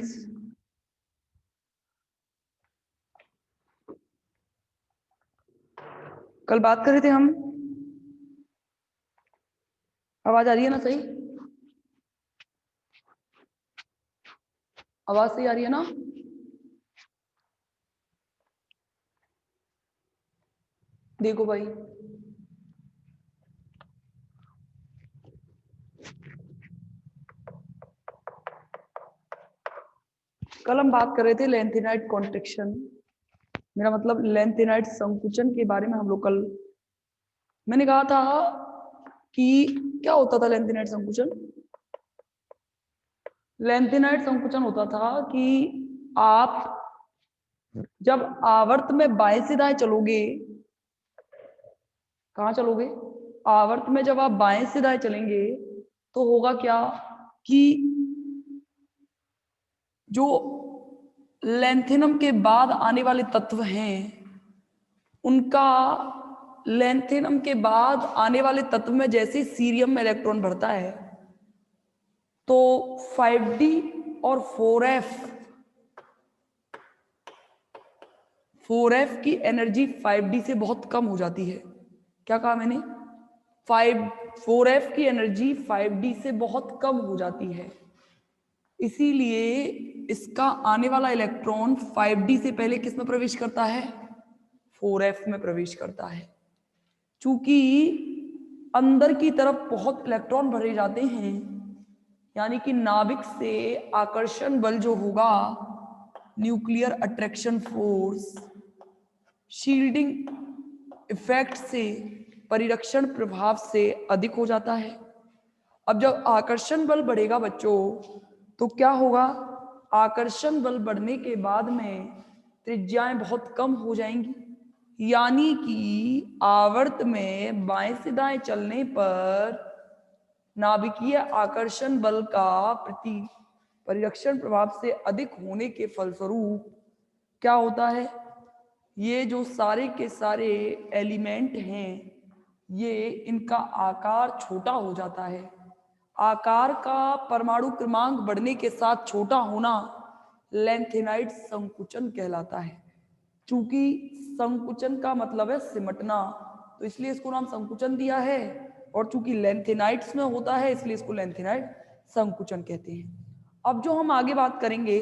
Minutes. कल बात कर रहे थे हम, आवाज आ रही है ना सही? आवाज सही आ रही है ना? देखो भाई, कल हम बात कर रहे थे लेंथेनाइट कॉन्ट्रिक्शन, मेरा मतलब लेंथेनाइट संकुचन के बारे में। हम लोग कल मैंने कहा था कि क्या होता था लेंथेनाइट संकुचन। लेंथेनाइट संकुचन होता था कि आप जब आवर्त में बाएं से दाएं चलोगे, कहां चलोगे? आवर्त में जब आप बाएं से दाएं चलेंगे तो होगा क्या कि जो लेंथेनम के बाद आने वाले तत्व हैं उनका लेंथेनम के बाद आने वाले तत्व में जैसे सीरियम में इलेक्ट्रॉन बढ़ता है तो 5d और 4f की एनर्जी 5d से बहुत कम हो जाती है। क्या कहा मैंने? 4f की एनर्जी 5d से बहुत कम हो जाती है, इसीलिए इसका आने वाला इलेक्ट्रॉन 5d से पहले किस में प्रवेश करता है? 4f में प्रवेश करता है। चूंकि अंदर की तरफ बहुत इलेक्ट्रॉन भरे जाते हैं, यानी कि नाभिक से आकर्षण बल जो होगा, nuclear attraction force, shielding effect से, परिरक्षण प्रभाव से अधिक हो जाता है। अब जब आकर्षण बल बढ़ेगा बच्चों तो क्या होगा? आकर्षण बल बढ़ने के बाद में त्रिज्याएं बहुत कम हो जाएंगी, यानी कि आवर्त में बाएं से दाएं चलने पर नाभिकीय आकर्षण बल का प्रति परिरक्षण प्रभाव से अधिक होने के फलस्वरूप क्या होता है? ये जो सारे के सारे एलिमेंट हैं ये इनका आकार छोटा हो जाता है। आकार का परमाणु क्रमांक बढ़ने के साथ छोटा होना लेंथेनाइट संकुचन कहलाता है। चूंकि संकुचन का मतलब है सिमटना, तो इसलिए इसको नाम संकुचन दिया है, और चूंकि लेंथेनाइट्स में होता है इसलिए इसको लेंथेनाइट संकुचन कहते हैं। अब जो हम आगे बात करेंगे,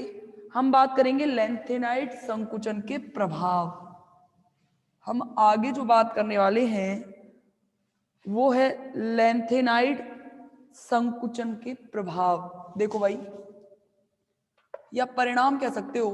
हम बात करेंगे लेंथेनाइट संकुचन के प्रभाव। हम आगे जो बात करने वाले हैं वो है लेंथेनाइट संकुचन के प्रभाव। देखो भाई, या परिणाम कह सकते हो।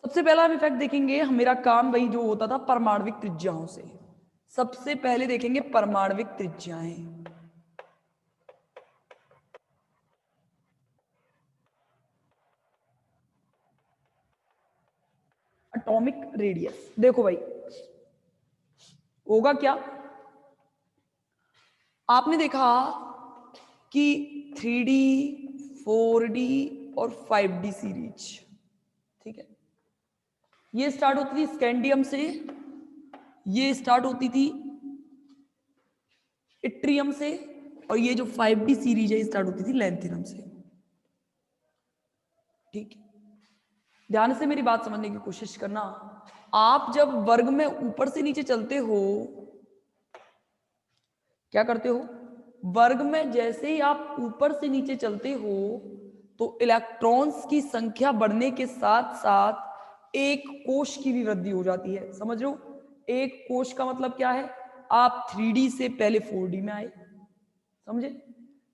सबसे पहला हम इफेक्ट देखेंगे, मेरा काम वही जो होता था परमाणविक त्रिज्याओं से। सबसे पहले देखेंगे परमाणविक त्रिज्याएं, एटॉमिक रेडियस। देखो भाई होगा क्या, आपने देखा कि 3D 4D और 5D सीरीज, ठीक है, ये स्टार्ट होती थी स्कैंडियम से, ये स्टार्ट होती थी इट्रियम से, और ये जो 5D सीरीज है स्टार्ट होती थी लैंथेनम से। ठीक है, ध्यान से मेरी बात समझने की कोशिश करना। आप जब वर्ग में ऊपर से नीचे चलते हो, क्या करते हो? वर्ग में जैसे ही आप ऊपर से नीचे चलते हो तो इलेक्ट्रॉन्स की संख्या बढ़ने के साथ साथ एक कोश की भी वृद्धि हो जाती है। समझ रहे हो? एक कोश का मतलब क्या है? आप 3D से पहले 4D में आए, समझे?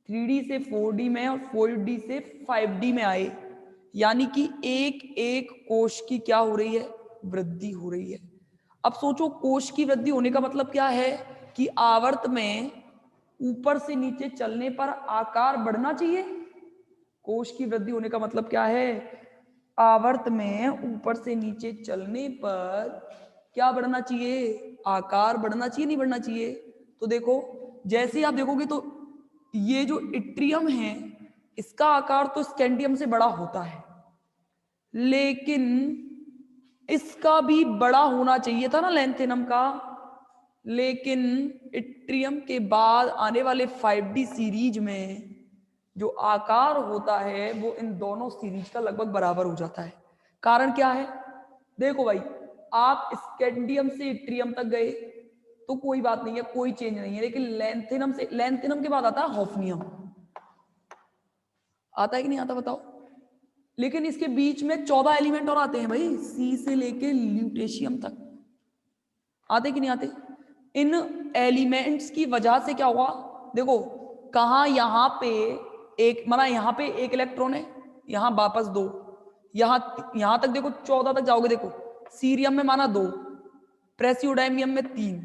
3D से 4D में और 4D से 5D में आए, यानी कि एक एक कोश की क्या हो रही है? वृद्धि हो रही है। अब सोचो, कोश की वृद्धि होने का मतलब क्या है? कि आवर्त में ऊपर से नीचे चलने पर आकार बढ़ना चाहिए। कोश की वृद्धि होने का मतलब क्या है? आवर्त में ऊपर से नीचे चलने पर क्या बढ़ना चाहिए? आकार बढ़ना चाहिए, नहीं बढ़ना चाहिए? तो देखो, जैसे ही आप देखोगे तो ये जो इट्रियम है इसका आकार तो स्कैंडियम से बड़ा होता है, लेकिन इसका भी बड़ा होना चाहिए था ना लैंथेनम का, लेकिन इट्रियम के बाद आने वाले 5D सीरीज में जो आकार होता है वो इन दोनों सीरीज का लगभग बराबर हो जाता है। कारण क्या है? देखो भाई, आप स्कैंडियम से इट्रियम तक गए तो कोई बात नहीं है, कोई चेंज नहीं है, लेकिन लैंथेनम के बाद आता है हॉफनियम। आता है कि नहीं आता बताओ? लेकिन इसके बीच में 14 एलिमेंट और आते हैं भाई, सी से लेके ल्यूटेशियम तक। आते कि नहीं आते? इन एलिमेंट्स की वजह से क्या हुआ, देखो कहा यहां पे एक, माना यहां पे एक इलेक्ट्रॉन है, यहां वापस दो, यहां तक देखो 14 तक जाओगे, देखो सीरियम में माना 2, प्रेसियोडाइमियम में 3,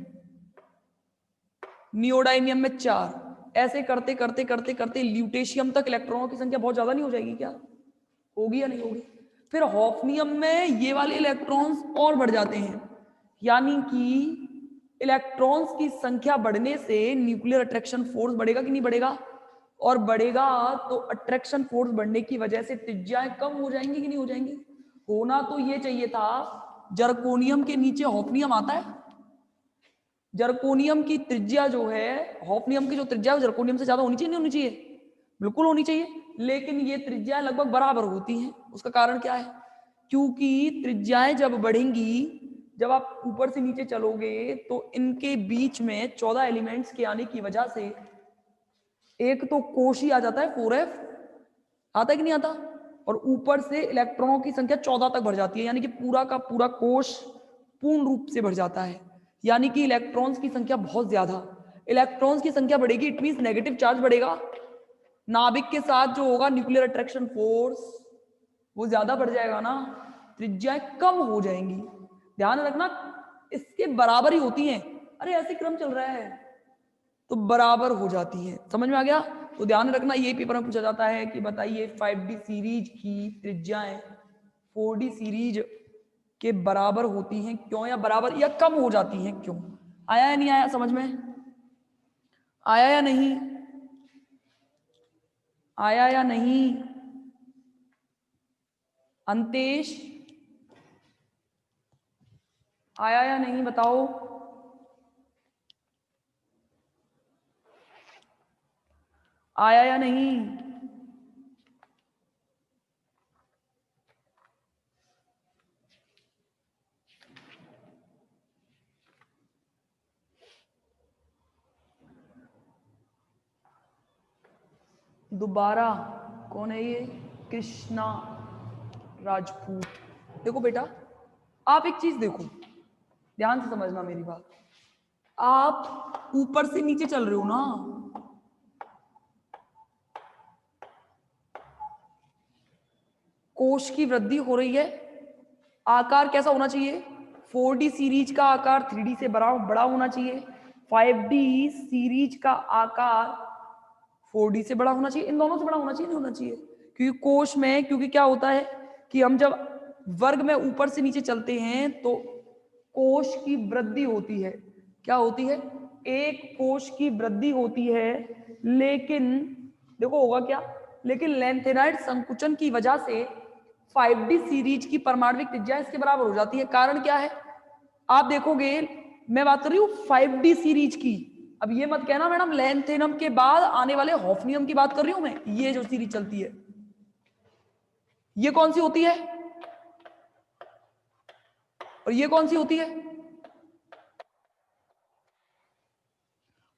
नियोडाइमियम में 4, ऐसे करते करते करते करते ल्यूटेशियम तक इलेक्ट्रॉनों की संख्या बहुत ज्यादा नहीं हो जाएगी क्या? होगी या नहीं होगी? फिर हॉफनियम में ये वाले इलेक्ट्रॉन्स और बढ़ जाते हैं, यानी कि इलेक्ट्रॉन्स की संख्या बढ़ने से न्यूक्लियर अट्रैक्शन फोर्स बढ़ेगा कि नहीं बढ़ेगा? और बढ़ेगा तो अट्रैक्शन फोर्स बढ़ने की वजह से त्रिज्याएं कम हो जाएंगी कि नहीं हो जाएंगी? होना तो ये चाहिए था, जर्कोनियम के नीचे हॉफनियम आता है, जर्कोनियम की त्रिज्या जो है, हॉफनियम की जो त्रिज्या है जर्कोनियम से ज्यादा होनी चाहिए, नहीं होनी चाहिए? बिल्कुल होनी चाहिए, लेकिन ये त्रिज्याएं लगभग बराबर होती हैं। उसका कारण क्या है? क्योंकि त्रिज्याएं जब बढ़ेंगी, जब आप ऊपर से नीचे चलोगे तो इनके बीच में 14 एलिमेंट्स के आने की वजह से एक तो कोश ही आ जाता है 4f, आता है कि नहीं आता? और ऊपर से इलेक्ट्रॉनों की संख्या 14 तक बढ़ जाती है, यानी कि पूरा का पूरा कोश पूर्ण रूप से बढ़ जाता है, यानी कि इलेक्ट्रॉन्स की संख्या बहुत ज्यादा। इलेक्ट्रॉन्स की संख्या बढ़ेगी, इट मींस नेगेटिव चार्ज बढ़ेगा, नाभिक के साथ जो होगा न्यूक्लियर अट्रैक्शन फोर्स वो ज्यादा बढ़ जाएगा ना, त्रिज्याएं कम हो जाएंगी। ध्यान रखना, इसके बराबर ही होती हैं। अरे ऐसे क्रम चल रहा है तो बराबर हो जाती है, समझ में आ गया? तो ध्यान रखना, ये पेपर में पूछा जाता है कि बताइए 5D सीरीज की त्रिज्याएं 4D सीरीज के बराबर होती हैं क्यों, या बराबर या कम हो जाती हैं क्यों? आया या नहीं आया समझ में? आया या नहीं? आया या नहीं? अंतेश आया या नहीं बताओ? आया या नहीं? दोबारा कौन है ये? कृष्णा राजपूत। देखो बेटा, आप एक चीज देखो, ध्यान से समझना मेरी बात। आप ऊपर से नीचे चल रहे हो ना, कोश की वृद्धि हो रही है, आकार कैसा होना चाहिए? 4D सीरीज का आकार 3D से बड़ा होना चाहिए, 5D सीरीज का आकार 4D से बड़ा होना चाहिए, इन दोनों से बड़ा होना चाहिए, नहीं होना चाहिए? क्योंकि कोश में, क्योंकि क्या होता है कि हम जब वर्ग में ऊपर से नीचे चलते हैं तो कोश की वृद्धि होती है। क्या होती है? एक कोश की वृद्धि होती है, लेकिन देखो होगा क्या, लेकिन लेंथेनाइड संकुचन की वजह से 5D सीरीज की परमाणविक त्रिज्या इसके बराबर हो जाती है। कारण क्या है? आप देखोगे, मैं बात कर रही हूं 5D सीरीज की, अब ये मत कहना मैडम लैंथेनम के बाद आने वाले हॉफनियम की बात कर रही हूं मैं, ये जो सीरीज चलती है ये कौन सी होती है और ये कौन सी होती है?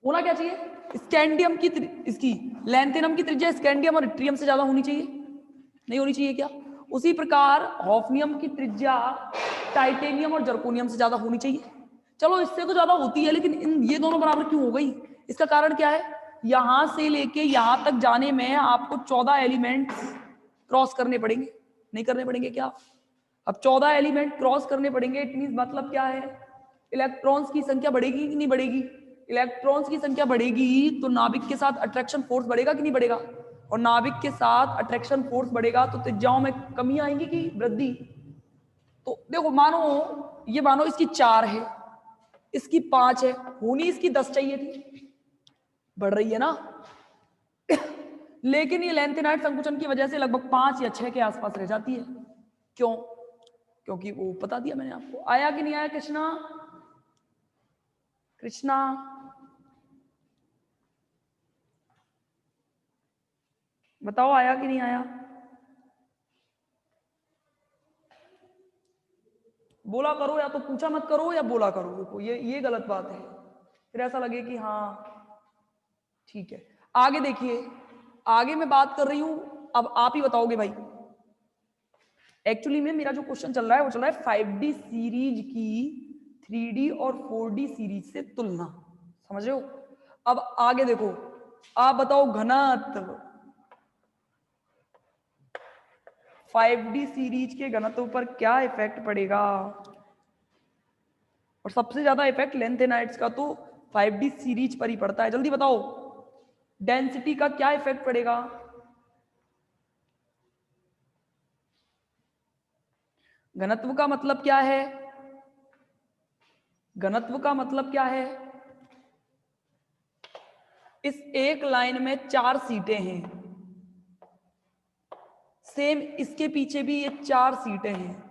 होना क्या चाहिए? स्कैंडियम की इसकी लैंथेनम की त्रिज्या स्कैंडियम और इट्रियम से ज्यादा होनी चाहिए, नहीं होनी चाहिए क्या? उसी प्रकार हॉफनियम की त्रिज्या टाइटेनियम और जर्कोनियम से ज्यादा होनी चाहिए। चलो इससे तो ज्यादा होती है, लेकिन ये दोनों बराबर क्यों हो गई? इसका कारण क्या है? यहां से लेके यहां तक जाने में आपको 14 एलिमेंट क्रॉस करने पड़ेंगे, नहीं करने पड़ेंगे क्या? अब 14 एलिमेंट क्रॉस करने पड़ेंगे, इट मींस मतलब क्या है? इलेक्ट्रॉन्स की संख्या बढ़ेगी कि नहीं बढ़ेगी? इलेक्ट्रॉन्स की संख्या बढ़ेगी तो नाभिक के साथ अट्रैक्शन फोर्स बढ़ेगा कि नहीं बढ़ेगा? और नाभिक के साथ अट्रैक्शन फोर्स बढ़ेगा तो त्रिज्याओं में कमी आएगी कि वृद्धि? तो देखो, मानो इसकी 4 है, इसकी 5 है, होनी इसकी 10 चाहिए थी, बढ़ रही है ना? लेकिन ये लेंथेनाइड संकुचन की वजह से लगभग 5 या 6 के आसपास रह जाती है। क्यों? क्योंकि वो बता दिया मैंने आपको। आया कि नहीं आया कृष्णा? कृष्णा बताओ, आया कि नहीं आया? बोला करो, या तो पूछा मत करो या बोला करो। देखो ये गलत बात है, फिर ऐसा लगे कि हाँ ठीक है। आगे देखिए, आगे मैं बात कर रही हूं, अब आप ही बताओगे भाई। एक्चुअली में मेरा जो क्वेश्चन चल रहा है वो चल रहा है 5D सीरीज की 3D और 4D सीरीज से तुलना, समझ रहे हो? अब आगे देखो, आप बताओ घनत्व 5D सीरीज के घनत्व पर क्या इफेक्ट पड़ेगा? और सबसे ज्यादा इफेक्ट लेंथेनाइट्स का तो 5D सीरीज पर ही पड़ता है। जल्दी बताओ, डेंसिटी का क्या इफेक्ट पड़ेगा? घनत्व का मतलब क्या है? घनत्व का मतलब क्या है? इस एक लाइन में 4 सीटें हैं, सेम इसके पीछे भी ये 4 सीटें हैं।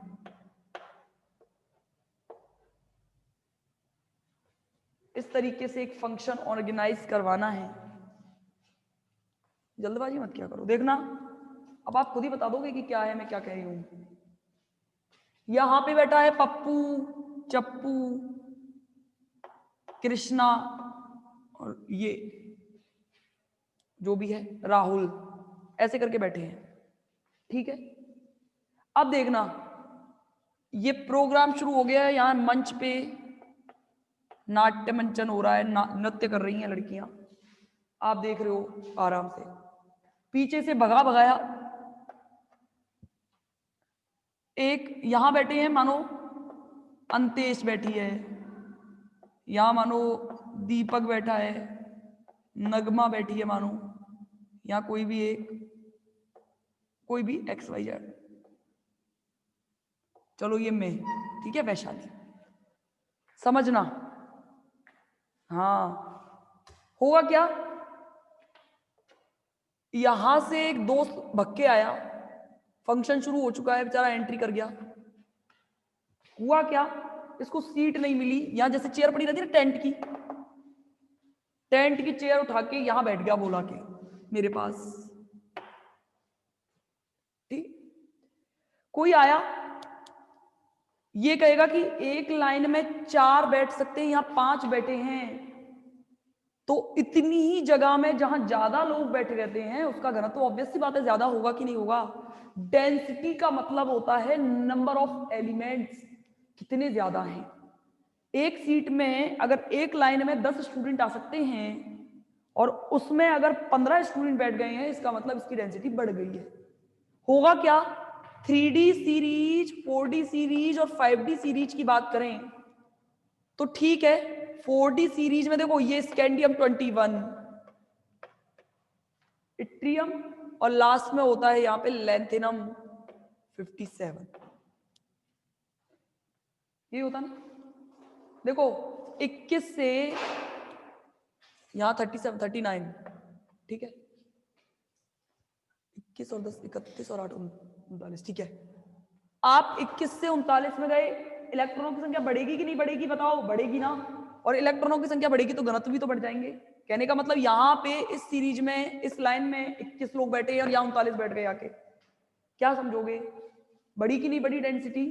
इस तरीके से एक फंक्शन ऑर्गेनाइज करवाना है। जल्दबाजी मत क्या करो, देखना अब आप खुद ही बता दोगे कि क्या है, मैं क्या कह रही हूं। यहां पे बैठा है पप्पू, चप्पू, कृष्णा और ये जो भी है राहुल, ऐसे करके बैठे हैं, ठीक है। अब देखना, ये प्रोग्राम शुरू हो गया है, यहां मंच पे नाट्य मंचन हो रहा है, नृत्य कर रही हैं लड़कियां, आप देख रहे हो आराम से। पीछे से भगा भगाया एक यहां बैठे हैं, मानो अंतेश बैठी है, यहां मानो दीपक बैठा है, नगमा बैठी है, मानो यहां कोई भी एक, कोई भी XYZ, चलो ये मैं, ठीक है, वैशाली, समझना। हाँ, होगा क्या, यहां से एक दोस्त भग के आया, फंक्शन शुरू हो चुका है, बेचारा एंट्री कर गया। हुआ क्या, इसको सीट नहीं मिली, यहां जैसे चेयर पड़ी रहती है टेंट की, टेंट की चेयर उठा के यहां बैठ गया, बोला के मेरे पास, ठीक। कोई आया, ये कहेगा कि एक लाइन में 4 बैठ सकते हैं, यहां 5 बैठे हैं, तो इतनी ही जगह में जहां ज्यादा लोग बैठे रहते हैं उसका घनत्व ऑब्वियस सी बात है ज्यादा होगा कि नहीं होगा। डेंसिटी का मतलब होता है नंबर ऑफ एलिमेंट्स, कितने ज्यादा हैं। एक सीट में अगर एक लाइन में 10 स्टूडेंट आ सकते हैं और उसमें अगर 15 स्टूडेंट बैठ गए हैं, इसका मतलब इसकी डेंसिटी बढ़ गई है। होगा क्या, 3D सीरीज, 4D सीरीज और 5D सीरीज की बात करें तो ठीक है, 4D सीरीज में देखो ये स्कैंडियम 21, इट्रियम, और लास्ट में होता है यहां पे लैंथेनम 57, ये होता ना। देखो 21 से यहां 37, 39, ठीक है, 21 और 10 31 और 8 39, ठीक है। आप 21 से 39 में गए, इलेक्ट्रॉनों की संख्या बढ़ेगी कि नहीं बढ़ेगी, बताओ, बढ़ेगी ना। और इलेक्ट्रॉनों की संख्या बढ़ेगी तो घनत्व भी तो बढ़ जाएंगे। कहने का मतलब यहां पे इस सीरीज में, इस लाइन में 21 लोग बैठे और यहां 39 बैठ गए आके, क्या समझोगे, बढ़ी कि नहीं बढ़ी डेंसिटी,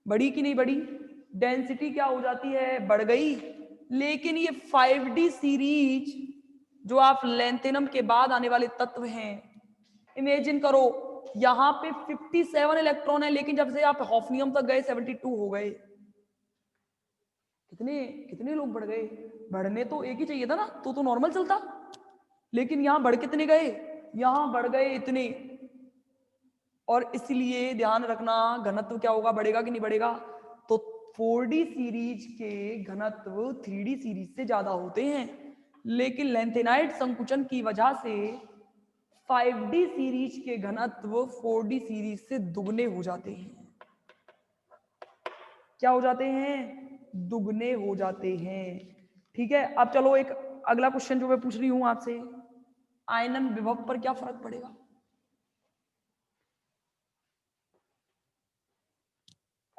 बढ़ी कि नहीं बढ़ी डेंसिटी, क्या हो जाती है, बढ़ गई। लेकिन ये 5D सीरीज जो आप लेंथेनम के बाद आने वाले तत्व हैं, इमेजिन करो यहां पे 57 इलेक्ट्रॉन है, लेकिन जब से आप हॉफनियम तक गए 72 हो गए। कितने कितने लोग बढ़ गए, बढ़ने तो एक ही चाहिए था ना, तो नॉर्मल चलता, लेकिन यहां बढ़ कितने गए, यहां बढ़ गए इतने। और इसलिए ध्यान रखना, घनत्व क्या होगा, बढ़ेगा कि नहीं बढ़ेगा। तो 4D सीरीज के घनत्व 3D सीरीज से ज्यादा होते हैं, लेकिन लेंथेनाइट संकुचन की वजह से 5D सीरीज के घनत्व 4D सीरीज से दुगने हो जाते हैं। क्या हो जाते हैं, दुगने हो जाते हैं, ठीक है। अब चलो एक अगला क्वेश्चन जो मैं पूछ रही हूं आपसे, आयनन विभव पर क्या फर्क पड़ेगा।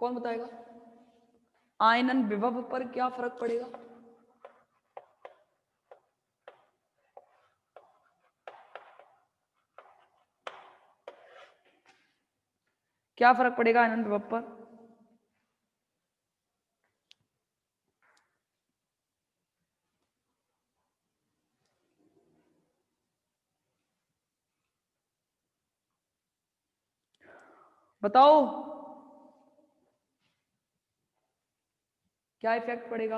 कौन बताएगा? आयनन विभव पर क्या फर्क पड़ेगा? क्या फर्क पड़ेगा आयनन विभव पर? बताओ क्या इफेक्ट पड़ेगा?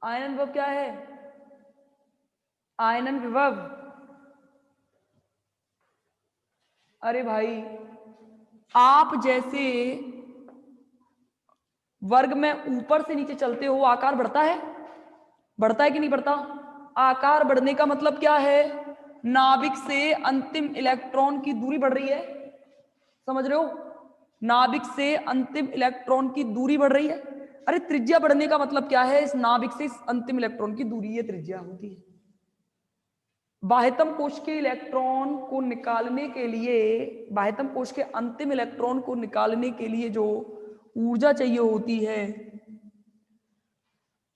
आयनन विभव क्या है? आयनन विभव, अरे भाई आप जैसे वर्ग में ऊपर से नीचे चलते हो आकार बढ़ता है? बढ़ता है कि नहीं बढ़ता? आकार बढ़ने का मतलब क्या है? नाभिक से अंतिम इलेक्ट्रॉन की दूरी बढ़ रही है। समझ रहे हो? नाभिक से अंतिम इलेक्ट्रॉन की दूरी बढ़ रही है। अरे त्रिज्या बढ़ने का मतलब क्या है? इस नाभिक से इस अंतिम इलेक्ट्रॉन की दूरी, ये त्रिज्या होती है। बाह्यतम कोश के इलेक्ट्रॉन को निकालने के लिए, बाह्यतम कोश के अंतिम इलेक्ट्रॉन को निकालने के लिए जो ऊर्जा चाहिए होती है,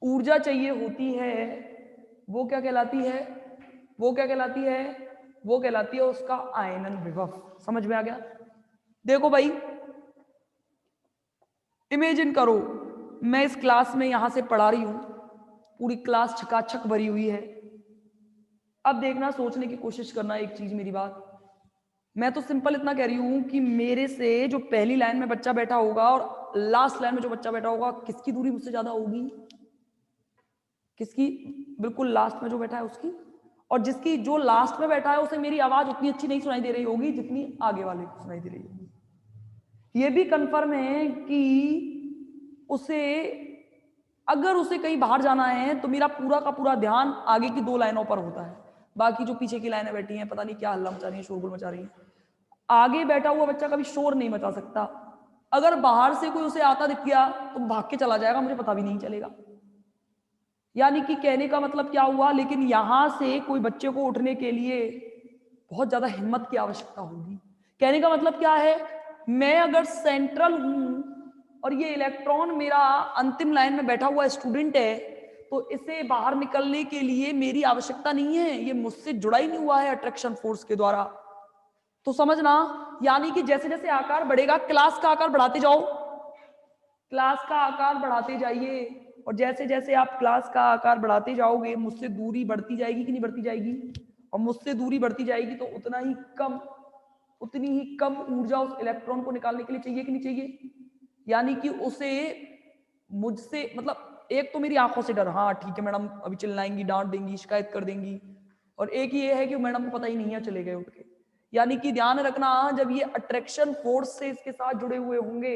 ऊर्जा चाहिए होती है, वो क्या कहलाती है? वो क्या कहलाती है? वो कहलाती है उसका आयनन विभव। समझ में आ गया? देखो भाई, इमेजिन करो मैं इस क्लास में यहां से पढ़ा रही हूं, पूरी क्लास छकाछक भरी हुई है। अब देखना, सोचने की कोशिश करना एक चीज, मेरी बात मैं तो सिंपल इतना कह रही हूं कि मेरे से जो पहली लाइन में बच्चा बैठा होगा और लास्ट लाइन में जो बच्चा बैठा होगा, किसकी दूरी मुझसे ज्यादा होगी? किसकी? बिल्कुल लास्ट में जो बैठा है उसकी। और जिसकी, जो लास्ट में बैठा है, उसे मेरी आवाज उतनी अच्छी नहीं सुनाई दे रही होगी जितनी आगे वाले को सुनाई दे रही होगी। ये भी कंफर्म है कि उसे, अगर उसे कहीं बाहर जाना है तो मेरा पूरा का पूरा ध्यान आगे की दो लाइनों पर होता है। बाकी जो पीछे की लाइनें बैठी हैं, पता नहीं क्या हल्ला मचा रही है, शोरगुल मचा रही है। आगे बैठा हुआ बच्चा कभी शोर नहीं मचा सकता। अगर बाहर से कोई उसे आता दिख गया तो भाग के चला जाएगा, मुझे पता भी नहीं चलेगा। यानी कि कहने का मतलब क्या हुआ? लेकिन यहां से कोई बच्चे को उठने के लिए बहुत ज्यादा हिम्मत की आवश्यकता होगी। कहने का मतलब क्या है? मैं अगर सेंट्रल हूं और ये इलेक्ट्रॉन मेरा अंतिम लाइन में बैठा हुआ स्टूडेंट है, तो इसे बाहर निकलने के लिए मेरी आवश्यकता नहीं है, ये मुझसे जुड़ा ही नहीं हुआ है अट्रैक्शन फोर्स के द्वारा। तो समझना, यानी कि जैसे जैसे आकार बढ़ेगा, क्लास का आकार बढ़ाते जाओ, क्लास का आकार बढ़ाते जाइए, और जैसे जैसे आप क्लास का आकार बढ़ाते जाओगे, मुझसे दूरी बढ़ती जाएगी कि नहीं बढ़ती जाएगी? और मुझसे दूरी बढ़ती जाएगी तो उतना ही कम, उतनी ही कम ऊर्जा उस इलेक्ट्रॉन को निकालने के लिए चाहिए कि नहीं चाहिए? यानी कि उसे मुझसे, मतलब एक तो मेरी आंखों से डर, हाँ ठीक है मैडम अभी चिल्लाएंगी, डांट देंगी, शिकायत कर देंगी, और एक ये है कि मैडम को पता ही नहीं है, चले गए उठ के। यानी कि ध्यान रखना, जब ये अट्रैक्शन फोर्स से इसके साथ जुड़े हुए होंगे,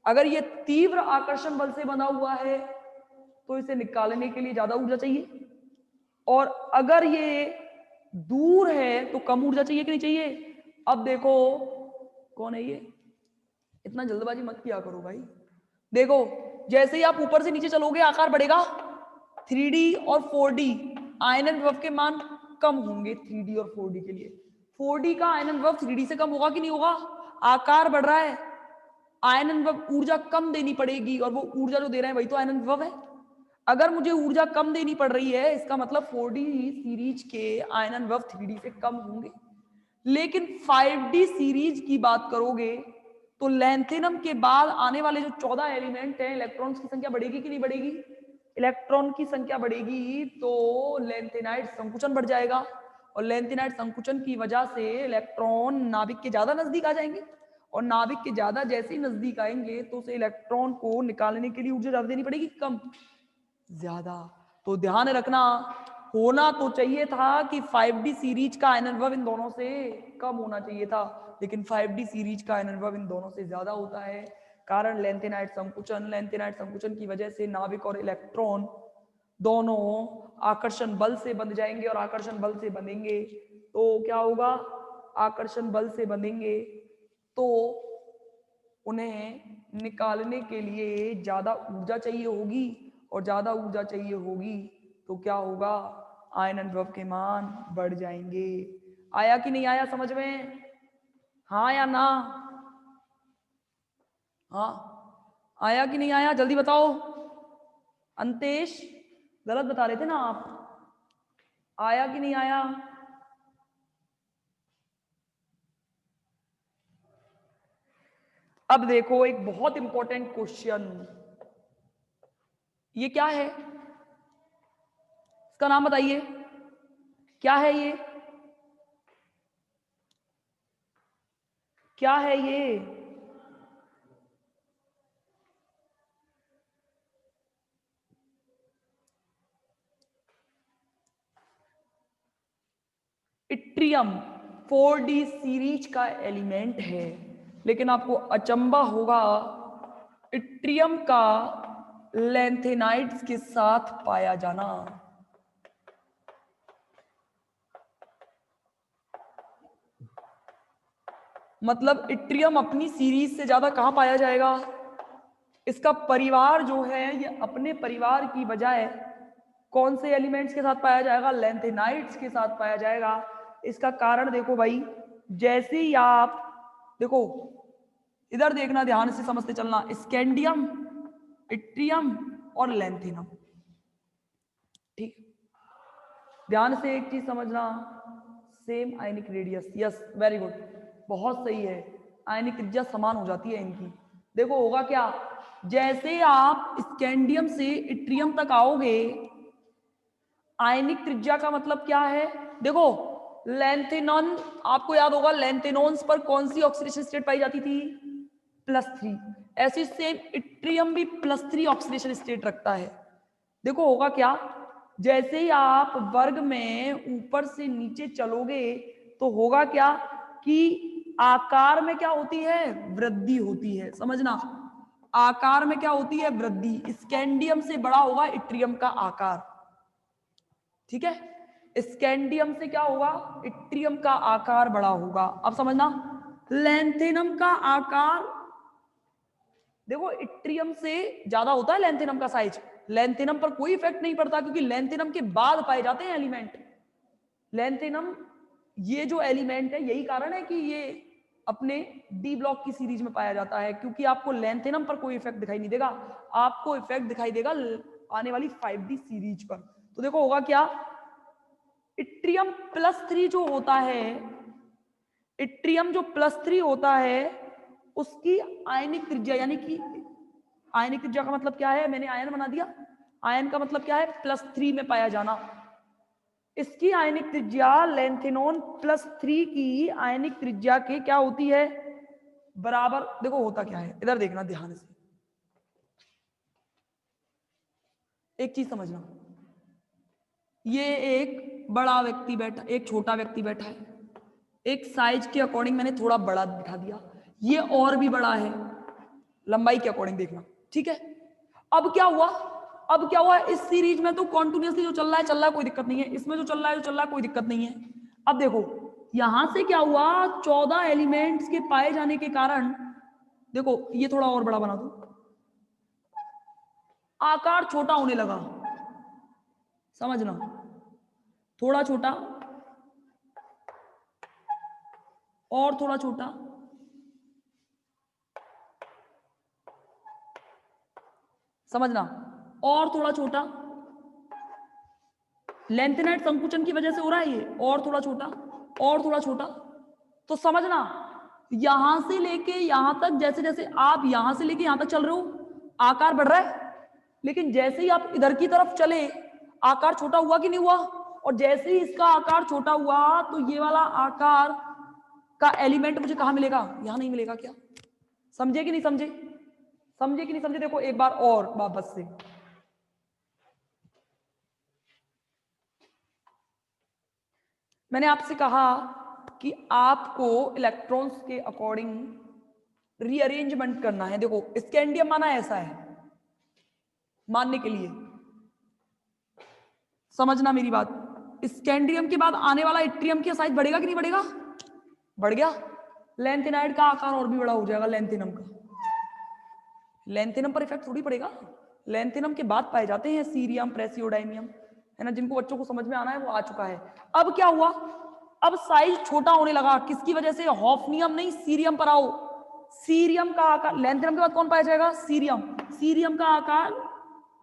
अगर ये तीव्र आकर्षण बल से बना हुआ है तो इसे निकालने के लिए ज्यादा ऊर्जा चाहिए, और अगर ये दूर है तो कम ऊर्जा चाहिए कि नहीं चाहिए? अब देखो, कौन है ये? इतना जल्दबाजी मत किया करो भाई। देखो, जैसे ही आप ऊपर से नीचे चलोगे आकार बढ़ेगा। 3D और 4D आयनन विभव के मान कम होंगे 3D और 4D के लिए। 4D का आयनन विभव 3D से कम होगा कि नहीं होगा? आकार बढ़ रहा है, आयनन विभव ऊर्जा कम देनी पड़ेगी, और वो ऊर्जा जो दे रहे हैं वही तो आयनन विभव है। अगर मुझे ऊर्जा कम देनी पड़ रही है, इसका मतलब 4D सीरीज के आयनन विभव 3D से कम होंगे। लेकिन 5D सीरीज की बात करोगे तो लैंथेनम के बाद आने वाले जो 14 एलिमेंट हैं, इलेक्ट्रॉन्स की संख्या बढ़ेगी कि नहीं बढ़ेगी? इलेक्ट्रॉन की संख्या बढ़ेगी तो लैंथेनाइड संकुचन बढ़ जाएगा, और लैंथेनाइड संकुचन की वजह से इलेक्ट्रॉन नाभिक के ज्यादा नजदीक आ जाएंगे, और नाभिक के ज्यादा जैसे ही नजदीक आएंगे तो उसे इलेक्ट्रॉन को निकालने के लिए ऊर्जा ज्यादा देनी पड़ेगी, कम? ज्यादा। तो ध्यान रखना, होना तो चाहिए था कि 5D सीरीज का आयनन विभव इन दोनों से कम होना चाहिए था, लेकिन 5D सीरीज का आयनन विभव इन दोनों से ज्यादा होता है। कारण लैंथेनाइड संकुचन, लैंथेनाइड संकुचन की वजह से नाभिक और इलेक्ट्रॉन दोनों आकर्षण बल से बंध जाएंगे, और आकर्षण बल से बंधेंगे तो क्या होगा? आकर्षण बल से बंधेंगे तो उन्हें निकालने के लिए ज्यादा ऊर्जा चाहिए होगी, और ज्यादा ऊर्जा चाहिए होगी तो क्या होगा, आयन अनुप्रभ के मान बढ़ जाएंगे। आया कि नहीं आया समझ में? हाँ या ना? हाँ, आया कि नहीं आया, जल्दी बताओ। अंतेश, गलत बता रहे थे ना आप, आया कि नहीं आया? अब देखो एक बहुत इंपॉर्टेंट क्वेश्चन, ये क्या है, इसका नाम बताइए, क्या है ये, क्या है ये? इट्रियम 4D सीरीज का एलिमेंट है, लेकिन आपको अचंबा होगा, इट्रियम का लैंथेनाइड्स के साथ पाया जाना। मतलब इट्रियम अपनी सीरीज से ज्यादा कहां पाया जाएगा? इसका परिवार जो है ये अपने परिवार की बजाय कौन से एलिमेंट्स के साथ पाया जाएगा? लैंथेनाइड्स के साथ पाया जाएगा। इसका कारण देखो भाई, जैसे ही आप देखो, इधर देखना, ध्यान से समझते चलना, स्कैंडियम, इट्रियम और लैंथेनम, ठीक, ध्यान से एक चीज समझना, same ionic radius, yes very good, बहुत सही है, आयनिक त्रिज्या समान हो जाती है इनकी। देखो होगा क्या, जैसे आप स्कैंडियम से इट्रियम तक आओगे, आयनिक त्रिज्या का मतलब क्या है, देखो लैंथेनॉन, आपको याद होगा लैंथेनॉन्स पर कौन सी ऑक्सीडेशन स्टेट पाई जाती थी? +3। ऐसी सेम इट्रियम भी +3 ऑक्सीडेशन स्टेट रखता है। देखो होगा क्या, जैसे ही आप वर्ग में ऊपर से नीचे चलोगे तो होगा क्या कि आकार में क्या होती है? वृद्धि होती है, समझना, आकार में क्या होती है? वृद्धि। स्कैंडियम से बड़ा होगा इट्रियम का आकार, ठीक है, स्कैंडियम से क्या होगा? इट्रियम का आकार बड़ा होगा। अब समझना, लैंथेनम का आकार देखो इट्रियम से ज्यादा होता है लैंथेनम का साइज, लैंथेनम पर कोई इफेक्ट नहीं पड़ता क्योंकि लैंथेनम के बाद पाए जाते हैं एलिमेंट। लैंथेनम ये जो एलिमेंट है, यही कारण है कि ये अपने डी ब्लॉक की सीरीज में पाया जाता है, क्योंकि आपको लैंथेनम पर कोई इफेक्ट दिखाई नहीं देगा, आपको इफेक्ट दिखाई देगा आने वाली 5D सीरीज पर। तो देखो होगा क्या, इट्रियम +3 जो होता है, इट्रियम जो +3 होता है उसकी आयनिक त्रिज्या, यानी कि आयनिक त्रिज्या का मतलब क्या है, मैंने आयन बना दिया, आयन का मतलब क्या है? +3 में पाया जाना। इसकी आयनिक त्रिज्या लैंथेनॉन +3 की आयनिक त्रिज्या के क्या होती है? बराबर। देखो होता क्या है, इधर देखना ध्यान से, एक चीज समझना, ये एक बड़ा व्यक्ति बैठा, एक छोटा व्यक्ति बैठा है, एक साइज के अकॉर्डिंग मैंने थोड़ा बड़ा दिखा दिया, ये और भी बड़ा है, लंबाई के अकॉर्डिंग देखना, ठीक है। अब क्या हुआ, अब क्या हुआ, इस सीरीज में तो कॉन्टिन्यूसली जो चल रहा है चल रहा है, कोई दिक्कत नहीं है, इसमें जो चल रहा है जो चल रहा है, कोई दिक्कत नहीं है। अब देखो यहां से क्या हुआ, 14 एलिमेंट्स के पाए जाने के कारण, देखो ये थोड़ा और बड़ा बना दो, आकार छोटा होने लगा, समझना, थोड़ा छोटा और थोड़ा छोटा, समझना, और थोड़ा छोटा, लेंथेनाइट संकुचन की वजह से हो रहा है ये, और थोड़ा छोटा, और थोड़ा छोटा। तो समझना, यहां से लेके यहां तक, जैसे जैसे आप यहां से लेके यहां तक चल रहे हो आकार बढ़ रहा है, लेकिन जैसे ही आप इधर की तरफ चले आकार छोटा हुआ कि नहीं हुआ? और जैसे ही इसका आकार छोटा हुआ तो ये वाला आकार का एलिमेंट मुझे कहां मिलेगा? यहां नहीं मिलेगा क्या? समझे कि नहीं समझे? समझे कि नहीं समझे? देखो एक बार और वापस से, मैंने आपसे कहा कि आपको इलेक्ट्रॉन्स के अकॉर्डिंग रीअरेंजमेंट करना है। देखो स्कैंडियम माना ऐसा है, मानने के लिए समझना मेरी बात, स्कैंडियम के बाद आने वाला इट्रियम का साइज बढ़ेगा कि नहीं बढ़ेगा? बढ़ गया, लैंथेनाइड का आकार और भी बड़ा हो जाएगा लैंथेनम का, लेंथेनम पर इफेक्ट थोड़ी पड़ेगा। लेंथेनम के बाद पाए जाते हैं सीरियम, प्रेसियोडाइनियम, है ना, जिनको बच्चों को समझ में आना है वो आ चुका है। अब क्या हुआ, अब साइज छोटा होने लगा, किसकी वजह से, हॉफनियम नहीं सीरियम पर आओ। सीरियम का आकार, लेंथेनम के बाद कौन पाया जाएगा, सीरियम। सीरियम का आकार,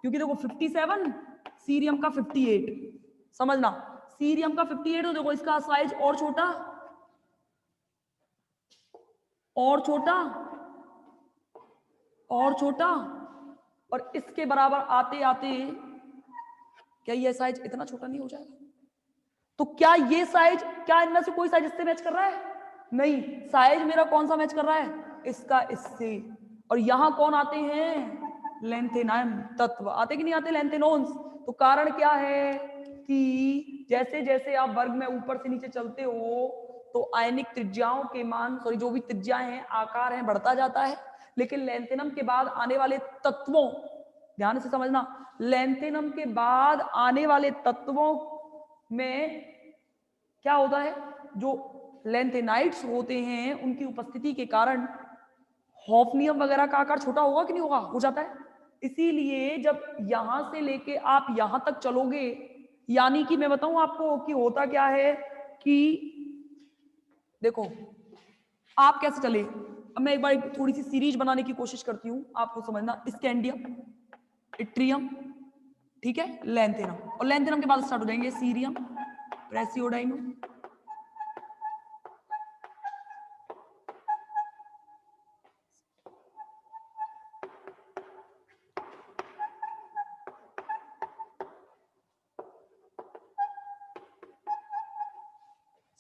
क्योंकि देखो 57, सीरियम का 58, समझना, सीरियम का 58, तो देखो इसका साइज और छोटा और छोटा और छोटा, और इसके बराबर आते आते क्या ये साइज इतना छोटा नहीं हो जाएगा? तो क्या ये साइज, क्या इनमें से कोई साइज इससे मैच कर रहा है? नहीं, साइज मेरा कौन सा मैच कर रहा है, इसका इससे। और यहां कौन आते हैं, लेंथेनाइन तत्व आते कि नहीं आते, लेंथेनोन्स। तो कारण क्या है कि जैसे जैसे आप वर्ग में ऊपर से नीचे चलते हो तो आयनिक त्रिज्याओं के मान, सॉरी जो भी त्रिज्याएं हैं, आकार है, बढ़ता जाता है। लेकिन लेंथेनम के बाद आने वाले तत्वों, ध्यान से समझना, लेंथेनम के बाद आने वाले तत्वों में क्या होता है, जो लेंथेनाइट्स होते हैं उनकी उपस्थिति के कारण हॉफनियम वगैरह का आकार छोटा होगा कि नहीं होगा, हो जाता है। इसीलिए जब यहां से लेके आप यहां तक चलोगे, यानी कि मैं बताऊं आपको कि होता क्या है कि देखो आप कैसे चले, अब मैं एक बार थोड़ी सी सीरीज बनाने की कोशिश करती हूं आपको समझना। स्कैंडियम, इट्रियम, ठीक है, लेंथेनम, और लेंथेनम के बाद स्टार्ट हो जाएंगे सीरियम, प्रेसियोडाइनम,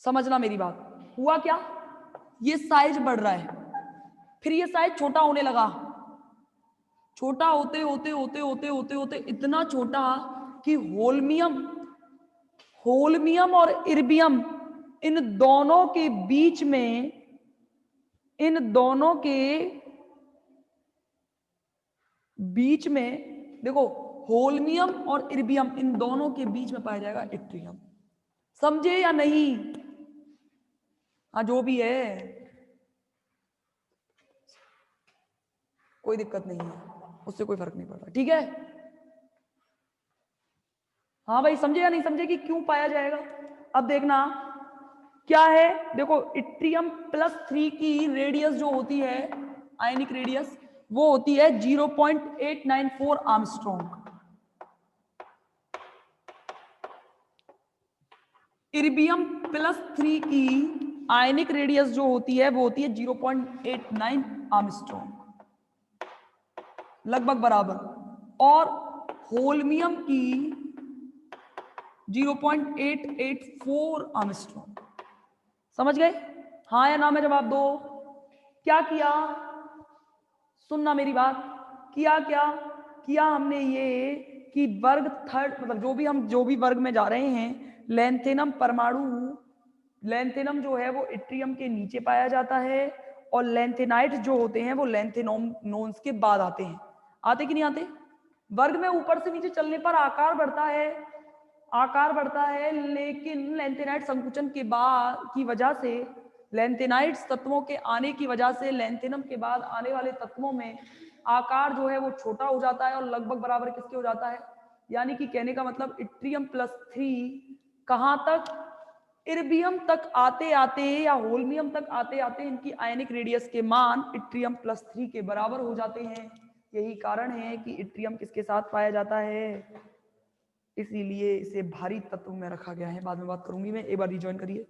समझना मेरी बात। हुआ क्या, ये साइज बढ़ रहा है, फिर ये साइज छोटा होने लगा, छोटा होते होते होते होते होते होते इतना छोटा कि होल्मियम, होल्मियम और इर्बियम, इन दोनों के बीच में, इन दोनों के बीच में देखो, होल्मियम और इर्बियम, इन दोनों के बीच में पाया जाएगा इट्रियम। समझे या नहीं? हाँ जो भी है, कोई दिक्कत नहीं है, उससे कोई फर्क नहीं पड़ता, ठीक है। हाँ भाई, समझे या नहीं समझे कि क्यों पाया जाएगा? अब देखना क्या है, देखो इट्रियम +3 की रेडियस जो होती है, आयनिक रेडियस, वो होती है 0.894 आर्मस्ट्रॉन्ग। इर्बियम +3 की आयनिक रेडियस जो होती है वो होती है 0.89 आर्मस्ट्रॉन्ग, लगभग बराबर। और होल्मियम की 0.884 आर्मस्ट्रॉन्ग। समझ गए? हाँ या ना में जवाब दो। क्या किया, सुनना मेरी बात, किया क्या किया हमने ये कि वर्ग थर्ड, मतलब जो भी वर्ग में जा रहे हैं, लेंथेनम परमाणु, लेंथेनम जो है वो इट्रियम के नीचे पाया जाता है, और लेंथेनाइट जो होते हैं वो लेंथेनोन्स के बाद आते हैं। आते कि नहीं आते? वर्ग में ऊपर से नीचे चलने पर आकार बढ़ता है, आकार बढ़ता है, लेकिन लेंथेनाइट संकुचन के बाद की वजह से, लेंथेनाइट्स तत्वों के आने की वजह से लेंथेनम के बाद आने वाले तत्वों में आकार जो है वो छोटा हो जाता है और लगभग बराबर किसके हो जाता है, यानी कि कहने का मतलब इट्रियम +3 कहां तक, इर्बियम तक आते आते या होल्मियम तक आते आते इनकी आयनिक रेडियस के मान इट्रियम +3 के बराबर हो जाते हैं। यही कारण है कि इट्रियम किसके साथ पाया जाता है, इसीलिए इसे भारी तत्व में रखा गया है। बाद में बात करूंगी मैं, एक बार रिजॉइन करिए।